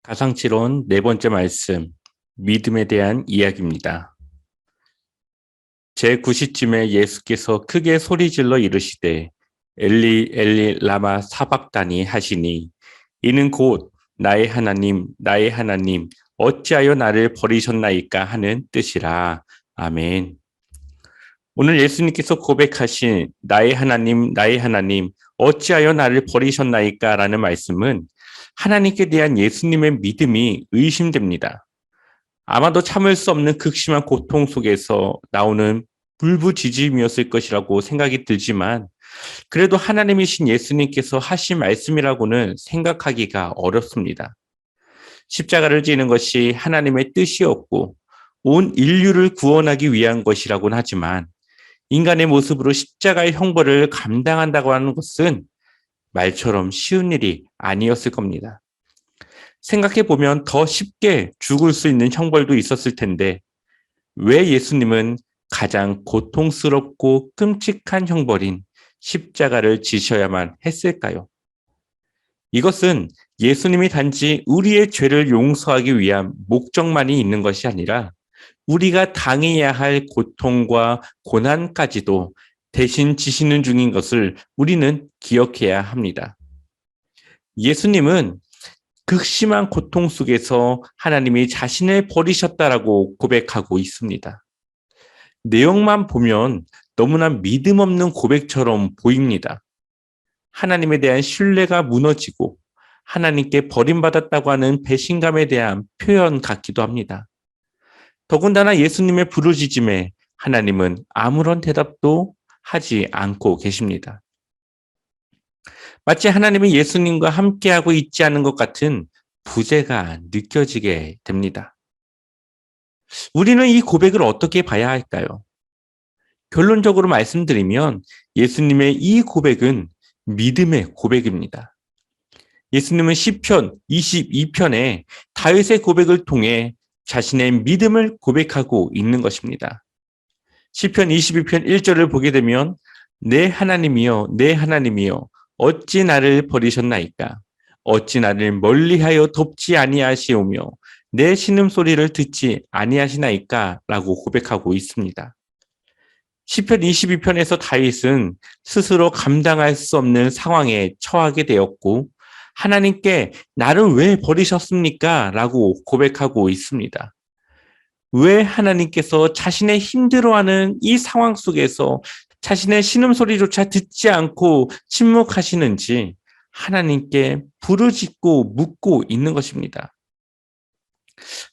가상치론 네 번째 말씀, 믿음에 대한 이야기입니다. 제9시쯤에 예수께서 크게 소리질러 이르시되 엘리 엘리 라마 사박다니 하시니 이는 곧 나의 하나님 나의 하나님 어찌하여 나를 버리셨나이까 하는 뜻이라. 아멘. 오늘 예수님께서 고백하신 나의 하나님 어찌하여 나를 버리셨나이까 라는 말씀은 하나님께 대한 예수님의 믿음이 의심됩니다. 아마도 참을 수 없는 극심한 고통 속에서 나오는 불부지짐이었을 것이라고 생각이 들지만 그래도 하나님이신 예수님께서 하신 말씀이라고는 생각하기가 어렵습니다. 십자가를 지는 것이 하나님의 뜻이었고 온 인류를 구원하기 위한 것이라고는 하지만 인간의 모습으로 십자가의 형벌을 감당한다고 하는 것은 말처럼 쉬운 일이 아니었을 겁니다. 생각해보면 더 쉽게 죽을 수 있는 형벌도 있었을 텐데 왜 예수님은 가장 고통스럽고 끔찍한 형벌인 십자가를 지셔야만 했을까요? 이것은 예수님이 단지 우리의 죄를 용서하기 위한 목적만이 있는 것이 아니라 우리가 당해야 할 고통과 고난까지도 대신 지시는 중인 것을 우리는 기억해야 합니다. 예수님은 극심한 고통 속에서 하나님이 자신을 버리셨다라고 고백하고 있습니다. 내용만 보면 너무나 믿음 없는 고백처럼 보입니다. 하나님에 대한 신뢰가 무너지고 하나님께 버림받았다고 하는 배신감에 대한 표현 같기도 합니다. 더군다나 예수님의 부르짖음에 하나님은 아무런 대답도 하지 않고 계십니다. 마치 하나님이 예수님과 함께하고 있지 않은 것 같은 부재가 느껴지게 됩니다. 우리는 이 고백을 어떻게 봐야 할까요? 결론적으로 말씀드리면 예수님의 이 고백은 믿음의 고백입니다. 예수님은 시편 22편에 다윗의 고백을 통해 자신의 믿음을 고백하고 있는 것입니다. 시편 22편 1절을 보게 되면 내 하나님이여 내 하나님이여 어찌 나를 버리셨나이까 어찌 나를 멀리하여 돕지 아니하시오며 내 신음소리를 듣지 아니하시나이까 라고 고백하고 있습니다. 시편 22편에서 다윗은 스스로 감당할 수 없는 상황에 처하게 되었고 하나님께 나를 왜 버리셨습니까? 라고 고백하고 있습니다. 왜 하나님께서 자신의 힘들어하는 이 상황 속에서 자신의 신음소리조차 듣지 않고 침묵하시는지 하나님께 부르짖고 묻고 있는 것입니다.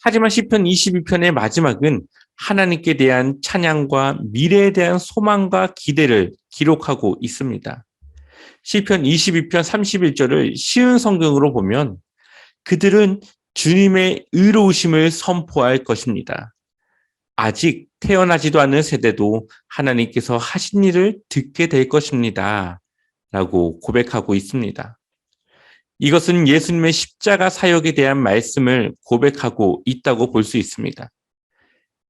하지만 시편 22편의 마지막은 하나님께 대한 찬양과 미래에 대한 소망과 기대를 기록하고 있습니다. 시편 22편 31절을 쉬운 성경으로 보면 그들은 주님의 의로우심을 선포할 것입니다. 아직 태어나지도 않은 세대도 하나님께서 하신 일을 듣게 될 것입니다. 라고 고백하고 있습니다. 이것은 예수님의 십자가 사역에 대한 말씀을 고백하고 있다고 볼 수 있습니다.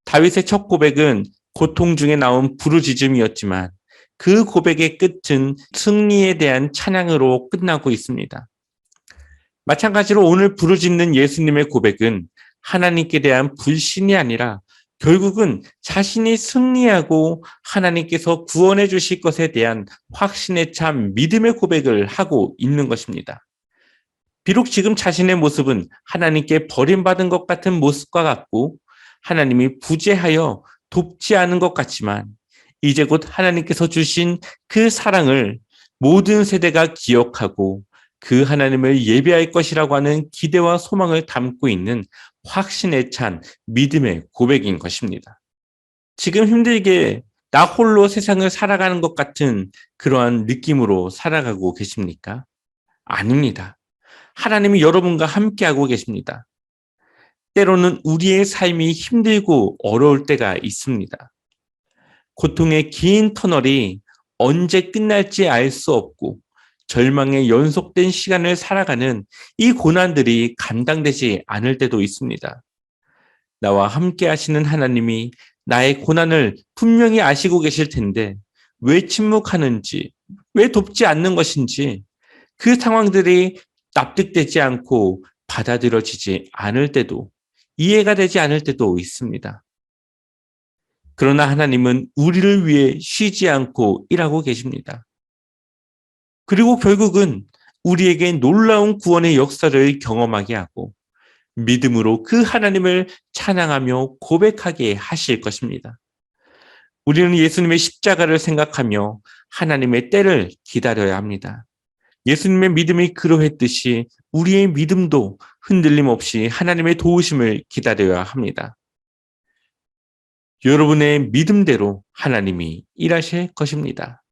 다윗의 첫 고백은 고통 중에 나온 부르짖음이었지만 그 고백의 끝은 승리에 대한 찬양으로 끝나고 있습니다. 마찬가지로 오늘 부르짖는 예수님의 고백은 하나님께 대한 불신이 아니라 결국은 자신이 승리하고 하나님께서 구원해 주실 것에 대한 확신에 찬 믿음의 고백을 하고 있는 것입니다. 비록 지금 자신의 모습은 하나님께 버림받은 것 같은 모습과 같고 하나님이 부재하여 돕지 않은 것 같지만 이제 곧 하나님께서 주신 그 사랑을 모든 세대가 기억하고 그 하나님을 예배할 것이라고 하는 기대와 소망을 담고 있는 확신에 찬 믿음의 고백인 것입니다. 지금 힘들게 나 홀로 세상을 살아가는 것 같은 그러한 느낌으로 살아가고 계십니까? 아닙니다. 하나님이 여러분과 함께하고 계십니다. 때로는 우리의 삶이 힘들고 어려울 때가 있습니다. 고통의 긴 터널이 언제 끝날지 알 수 없고 절망의 연속된 시간을 살아가는 이 고난들이 감당되지 않을 때도 있습니다. 나와 함께 하시는 하나님이 나의 고난을 분명히 아시고 계실 텐데 왜 침묵하는지, 왜 돕지 않는 것인지 그 상황들이 납득되지 않고 받아들여지지 않을 때도, 이해가 되지 않을 때도 있습니다. 그러나 하나님은 우리를 위해 쉬지 않고 일하고 계십니다. 그리고 결국은 우리에게 놀라운 구원의 역사를 경험하게 하고 믿음으로 그 하나님을 찬양하며 고백하게 하실 것입니다. 우리는 예수님의 십자가를 생각하며 하나님의 때를 기다려야 합니다. 예수님의 믿음이 그러했듯이 우리의 믿음도 흔들림 없이 하나님의 도우심을 기다려야 합니다. 여러분의 믿음대로 하나님이 일하실 것입니다.